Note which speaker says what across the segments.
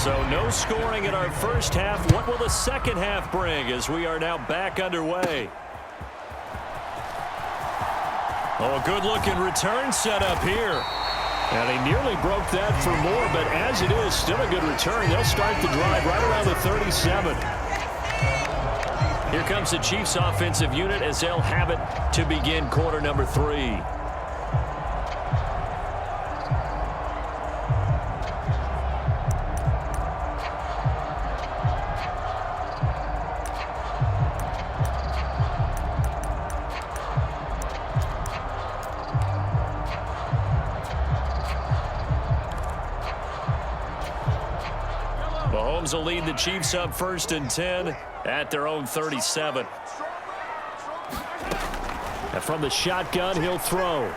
Speaker 1: So no scoring in our first half. What will the second half bring as we are now back underway? Oh, a good-looking return set up here. And he nearly broke that for more, but as it is, still a good return. They'll start the drive right around the 37. Here comes the Chiefs offensive unit as they'll have it to begin quarter number 3. Mahomes will lead the Chiefs up 1st and 10 at their own 37. And from the shotgun, he'll throw.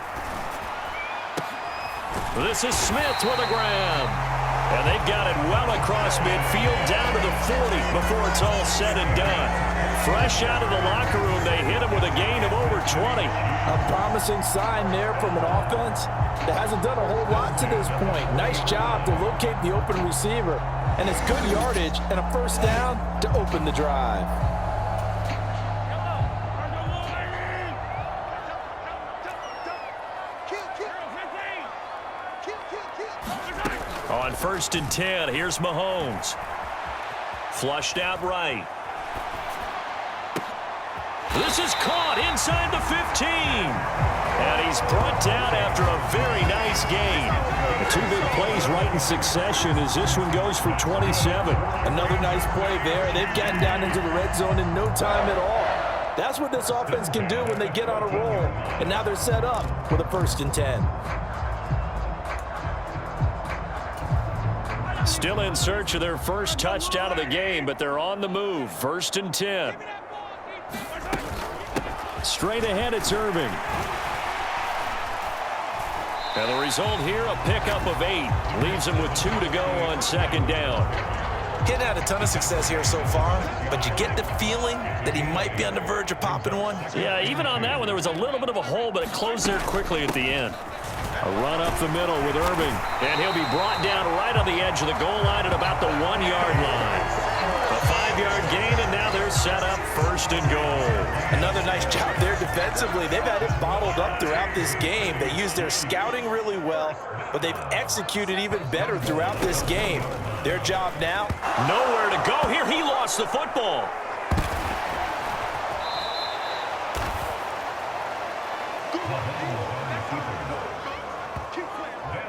Speaker 1: This is Smith with a grab. And they've got it well across midfield down to the 40 before it's all said and done. Fresh out of the locker room, they hit him with a gain of over 20.
Speaker 2: A promising sign there from an offense that hasn't done a whole lot to this point. Nice job to locate the open receiver. And it's good yardage and a first down to open the drive.
Speaker 1: On 1st and 10, here's Mahomes. Flushed out right. This is caught inside the 15. And he's brought down after a very nice gain. The 2 big plays right in succession as this one goes for 27.
Speaker 2: Another nice play there. They've gotten down into the red zone in no time at all. That's what this offense can do when they get on a roll. And now they're set up with a 1st and 10.
Speaker 1: Still in search of their first touchdown of the game, but they're on the move. 1st and 10. Straight ahead, it's Irving. And the result here, a pickup of 8. Leaves him with 2 to go on 2nd down.
Speaker 3: He hadn't had a ton of success here so far, but you get the feeling that he might be on the verge of popping one.
Speaker 1: Yeah, even on that one, there was a little bit of a hole, but it closed there quickly at the end. A run up the middle with Irving. And he'll be brought down right on the edge of the goal line at about the 1-yard line. A 5-yard gain, and now they're set up 1st and goal.
Speaker 2: Another nice job there defensively. They've had it bottled up throughout this game. They used their scouting really well, but they've executed even better throughout this game. Their job now.
Speaker 1: Nowhere to go here. He lost the football.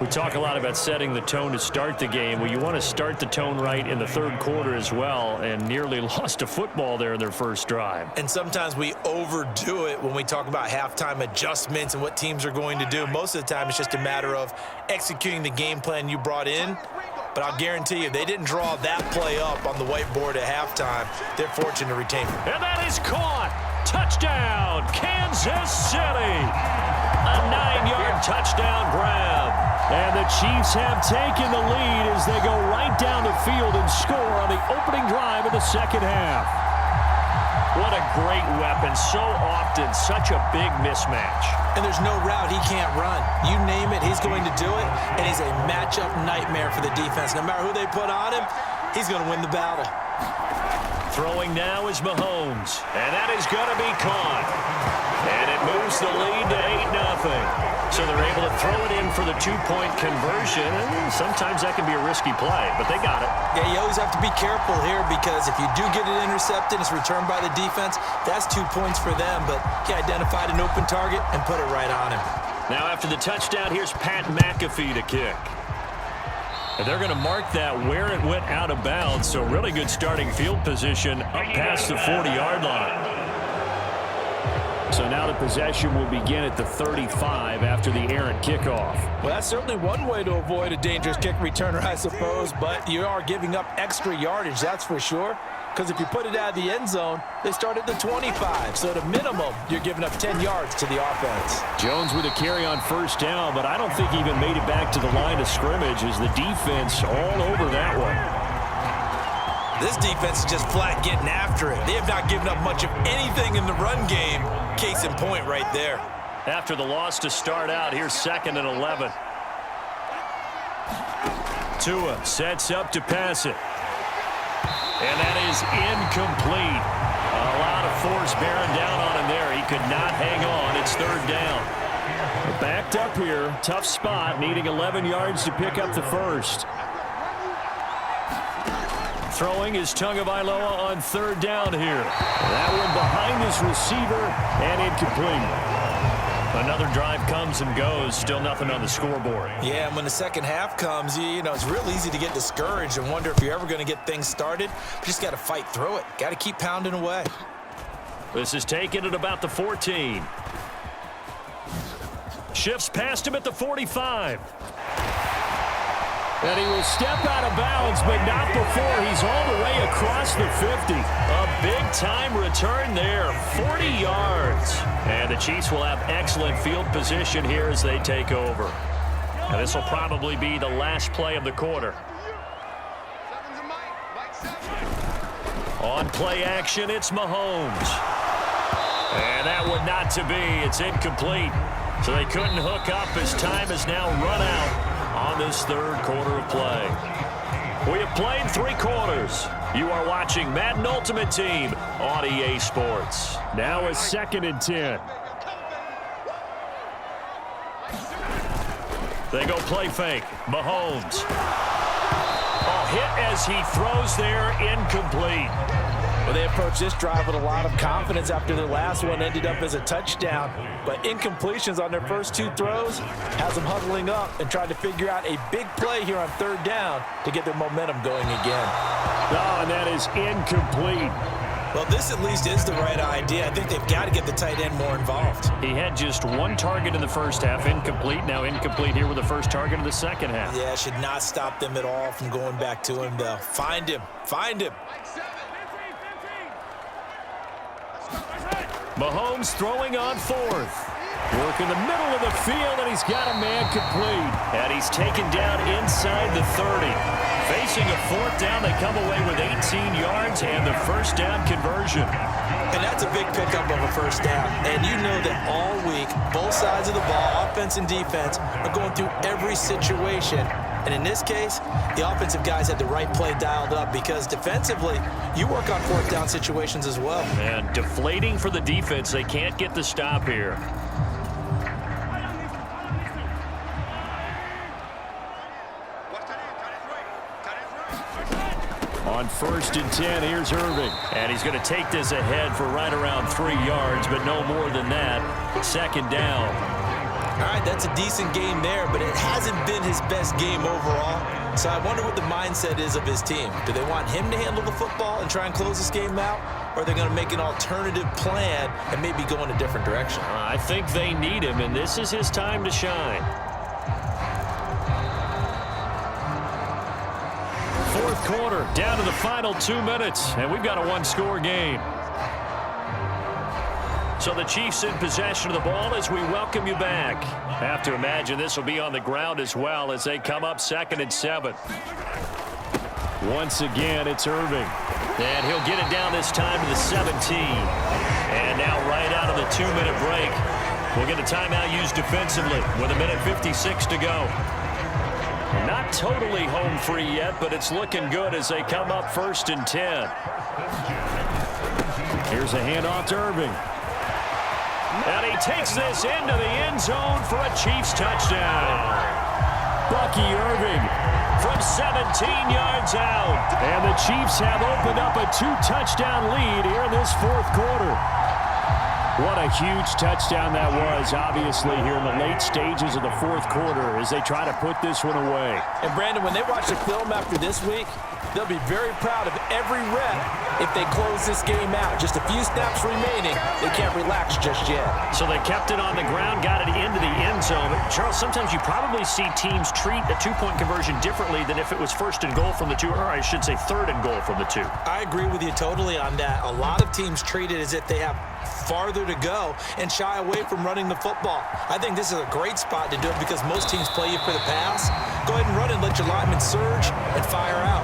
Speaker 1: We talk a lot about setting the tone to start the game. Well, you want to start the tone right in the 3rd quarter as well, and nearly lost a football there in their first drive.
Speaker 3: And sometimes we overdo it when we talk about halftime adjustments and what teams are going to do. Most of the time, it's just a matter of executing the game plan you brought in. But I'll guarantee you, they didn't draw that play up on the whiteboard at halftime. They're fortunate to retain it.
Speaker 1: And that is caught. Touchdown, Kansas City. A 9-yard touchdown grab. And the Chiefs have taken the lead as they go right down the field and score on the opening drive of the 2nd half. What a great weapon. So often, such a big mismatch.
Speaker 3: And there's no route he can't run. You name it, he's going to do it. And he's a matchup nightmare for the defense. No matter who they put on him, he's going to win the battle.
Speaker 1: Throwing now is Mahomes. And that is going to be caught. And it moves the lead to 8-0. So they're able to throw it in for the 2-point conversion. And sometimes that can be a risky play, but they got it.
Speaker 3: Yeah, you always have to be careful here because if you do get it intercepted, it's returned by the defense, that's 2 points for them. But he identified an open target and put it right on him.
Speaker 1: Now after the touchdown, here's Pat McAfee to kick. And they're going to mark that where it went out of bounds. So really good starting field position up past the 40-yard line. So now the possession will begin at the 35 after the errant kickoff.
Speaker 2: Well, that's certainly one way to avoid a dangerous kick returner, I suppose, but you are giving up extra yardage, that's for sure. Because if you put it out of the end zone, they start at the 25. So at a minimum, you're giving up 10 yards to the offense.
Speaker 1: Jones with a carry on 1st down, but I don't think he even made it back to the line of scrimmage as the defense all over that one.
Speaker 3: This defense is just flat getting after it. They have not given up much of anything in the run game. Case in point right there.
Speaker 1: After the loss to start out, here's 2nd and 11. Tua sets up to pass it. And that is incomplete. A lot of force bearing down on him there. He could not hang on. It's third down. Backed up here. Tough spot. Needing 11 yards to pick up the first. Throwing is Tagovailoa on third down here. That one behind his receiver and incomplete. Another drive comes and goes. Still nothing on the scoreboard.
Speaker 3: Yeah, and when the second half comes, you know, it's real easy to get discouraged and wonder if you're ever going to get things started. You just got to fight through it. Got to keep pounding away.
Speaker 1: This is taken at about the 14. Shifts past him at the 45. And he will step out of bounds, but not before he's all the way across the 50. A big-time return there, 40 yards. And the Chiefs will have excellent field position here as they take over. And this will probably be the last play of the quarter. On play action, it's Mahomes. And that one not to be. It's incomplete. So they couldn't hook up as time has now run out on this third quarter of play. We have played 3 quarters. You are watching Madden Ultimate Team on EA Sports. Now a 2nd and 10. They go play fake. Mahomes. Hit as he throws there, incomplete.
Speaker 2: Well, they approached this drive with a lot of confidence after their last one ended up as a touchdown. But incompletions on their first 2 throws has them huddling up and trying to figure out a big play here on third down to get their momentum going again.
Speaker 1: Oh, and that is incomplete.
Speaker 3: Well, this at least is the right idea. I think they've got to get the tight end more involved.
Speaker 1: He had just 1 target in the first half, incomplete. Now incomplete here with the first target of the second half.
Speaker 3: Yeah, should not stop them at all from going back to him, though. Find him. Find him.
Speaker 1: Mahomes throwing on 4th. Work in the middle of the field, and he's got a man complete. And he's taken down inside the 30. Facing a 4th down, they come away with 18 yards and the first down conversion.
Speaker 3: And that's a big pickup of a first down. And you know that all week, both sides of the ball, offense and defense, are going through every situation. And in this case, the offensive guys had the right play dialed up because defensively, you work on 4th down situations as well.
Speaker 1: And deflating for the defense. They can't get the stop here. On 1st and 10, here's Irving. And he's going to take this ahead for right around 3 yards, but no more than that. 2nd down.
Speaker 3: All right, that's a decent game there, but it hasn't been his best game overall. So I wonder what the mindset is of his team. Do they want him to handle the football and try and close this game out? Or are they going to make an alternative plan and maybe go in a different direction?
Speaker 1: I think they need him, and this is his time to shine. 4th quarter, down to the final 2 minutes, and we've got a 1-score game. So the Chiefs in possession of the ball as we welcome you back. I have to imagine this will be on the ground as well as they come up 2nd and 7. Once again, it's Irving. And he'll get it down this time to the 17. And now right out of the 2-minute break, we'll get a timeout used defensively with 1:56 to go. Not totally home free yet, but it's looking good as they come up 1st and 10. Here's a handoff to Irving. And he takes this into the end zone for a Chiefs touchdown. Bucky Irving from 17 yards out. And the Chiefs have opened up a 2-touchdown lead here in this 4th quarter. What a huge touchdown that was, obviously, here in the late stages of the 4th quarter as they try to put this one away.
Speaker 2: And, Brandon, when they watch the film after this week, they'll be very proud of every rep if they close this game out. Just a few snaps remaining. They can't relax just yet.
Speaker 1: So they kept it on the ground, got it into the end zone. But, Charles, sometimes you probably see teams treat a 2-point conversion differently than if it was 1st and goal from the 2, or I should say 3rd and goal from the 2.
Speaker 3: I agree with you totally on that. A lot of teams treat it as if they have farther to go and shy away from running the football. I think this is a great spot to do it because most teams play you for the pass. Go ahead and run and let your linemen surge and fire out.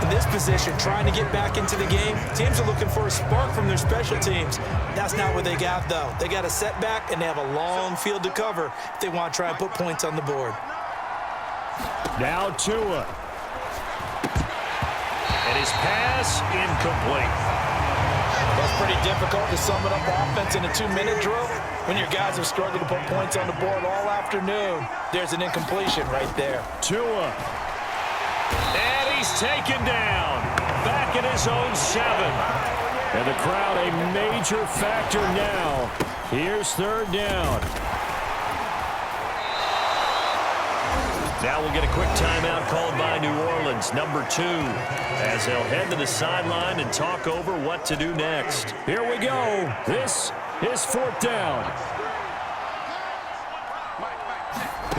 Speaker 3: In this position, trying to get back into the game, teams are looking for a spark from their special teams. That's not what they got, though. They got a setback, and they have a long field to cover if they want to try and put points on the board.
Speaker 1: Now Tua. And his pass incomplete.
Speaker 2: That's pretty difficult to sum it up offense in a 2-minute drill when your guys have struggled to put points on the board all afternoon. There's an incompletion right there.
Speaker 1: Tua. And he's taken down. Back in his own 7. And the crowd a major factor now. Here's 3rd down. Now we'll get a quick timeout called by New Orleans, number 2, as they'll head to the sideline and talk over what to do next. Here we go. This is 4th down.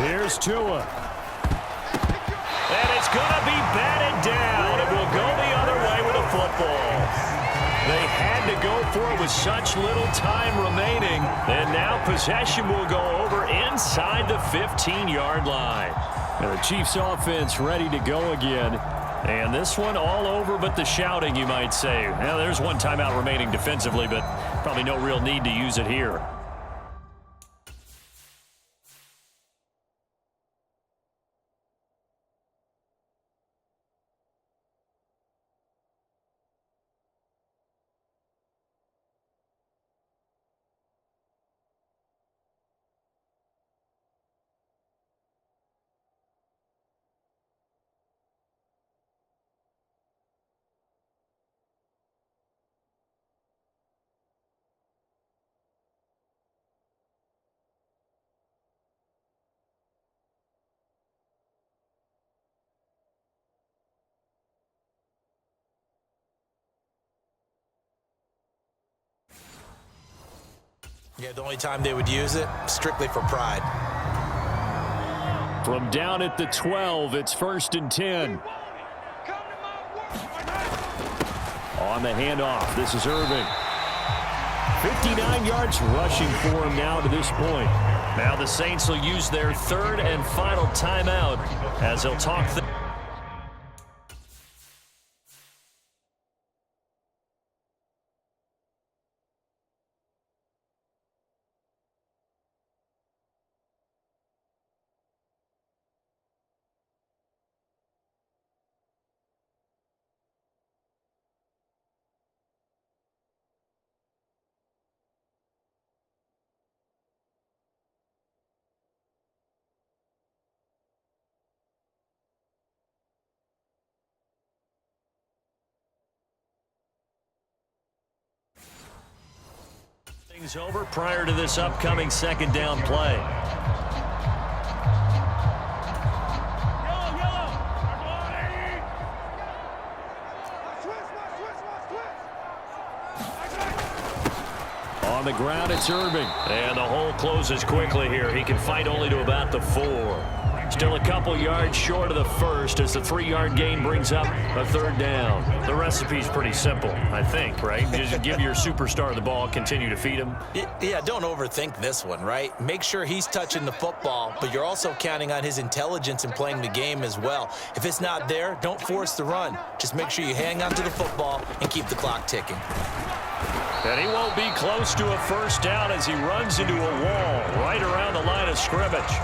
Speaker 1: Here's Tua. And it's going to be batted down. It will go the other way with a football. They had to go for it with such little time remaining. And now possession will go over inside the 15-yard line. And the Chiefs offense ready to go again. And this one all over but the shouting, you might say. Now, there's one timeout remaining defensively, but probably no real need to use it here.
Speaker 3: Yeah, the only time they would use it, strictly for pride.
Speaker 1: From down at the 12, it's 1st and 10. On the handoff, this is Irving. 59 yards rushing for him now to this point. Now the Saints will use their 3rd and final timeout as they'll talk things over prior to this upcoming 2nd down play. On the ground, it's Irving. And the hole closes quickly here. He can fight only to about the 4. Still a couple yards short of the 1st as the 3-yard gain brings up a 3rd down. The recipe's pretty simple, I think, right? Just give your superstar the ball, continue to feed him.
Speaker 3: Yeah, don't overthink this one, right? Make sure he's touching the football, but you're also counting on his intelligence in playing the game as well. If it's not there, don't force the run. Just make sure you hang on to the football and keep the clock ticking.
Speaker 1: And he won't be close to a 1st down as he runs into a wall right around the line of scrimmage.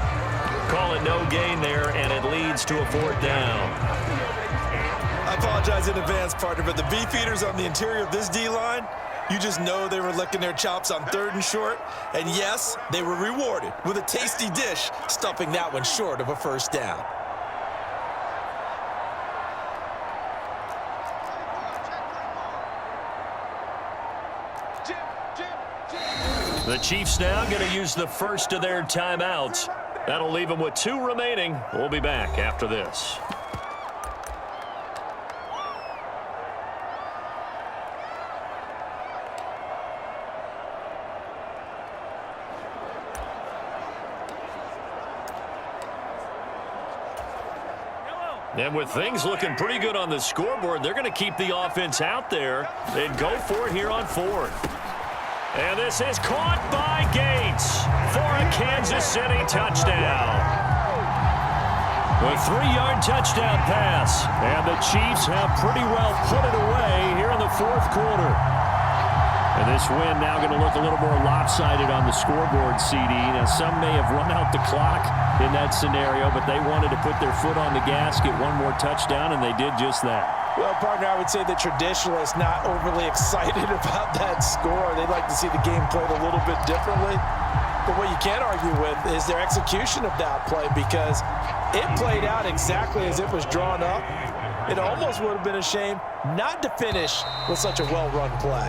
Speaker 1: Call it no gain there, and it leads to a 4th down.
Speaker 2: I apologize in advance, partner, but the beefeaters on the interior of this D-line, you just know they were licking their chops on 3rd and short. And yes, they were rewarded with a tasty dish, stuffing that one short of a 1st down.
Speaker 1: The Chiefs now going to use the 1st of their timeouts. That'll leave them with 2 remaining. We'll be back after this. And with things looking pretty good on the scoreboard, they're going to keep the offense out there and go for it here on 4th. And this is caught by Gates for a Kansas City touchdown. A 3-yard touchdown pass. And the Chiefs have pretty well put it away here in the 4th quarter. And this win now going to look a little more lopsided on the scoreboard, CD. Now, some may have run out the clock in that scenario, but they wanted to put their foot on the gas, get one more touchdown, and they did just that.
Speaker 2: Well, partner, I would say the traditionalists not overly excited about that score. They'd like to see the game played a little bit differently. But what you can't argue with is their execution of that play, because it played out exactly as it was drawn up. It almost would have been a shame not to finish with such a well-run play.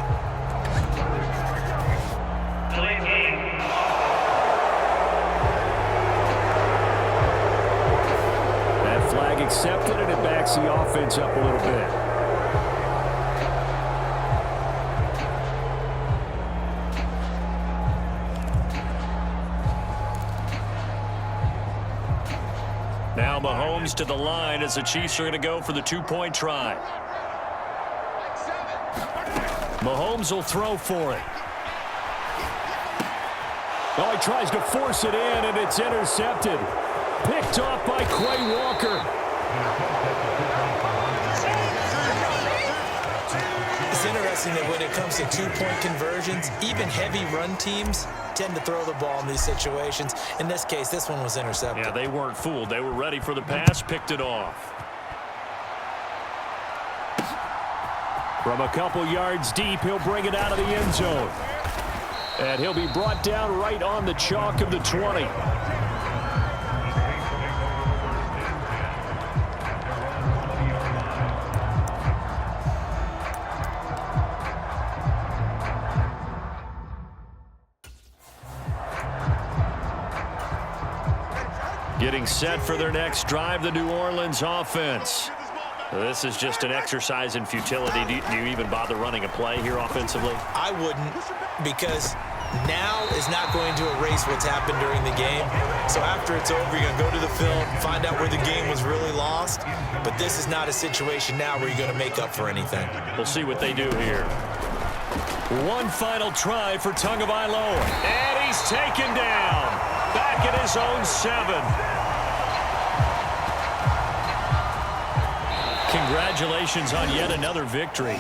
Speaker 1: That flag accepted, and it backs the offense up a little bit. Now Mahomes to the line as the Chiefs are going to go for the two-point try. Mahomes will throw for it. Oh, he tries to force it in, and it's intercepted. Picked off by Quay Walker.
Speaker 2: It's interesting that when it comes to two-point conversions, even heavy run teams tend to throw the ball in these situations. In this case, this one was intercepted.
Speaker 1: Yeah, they weren't fooled. They were ready for the pass, picked it off. From a couple yards deep, he'll bring it out of the end zone. And he'll be brought down right on the chalk of the 20. Getting set for their next drive, the New Orleans offense. This is just an exercise in futility. Do you even bother running a play here offensively?
Speaker 2: I wouldn't, because now is not going to erase what's happened during the game. So after it's over, you're going to go to the film, find out where the game was really lost. But this is not a situation now where you're going to make up for anything.
Speaker 1: We'll see what they do here. One final try for Tagovailoa. And he's taken down. Back at his own 7. Congratulations on yet another victory.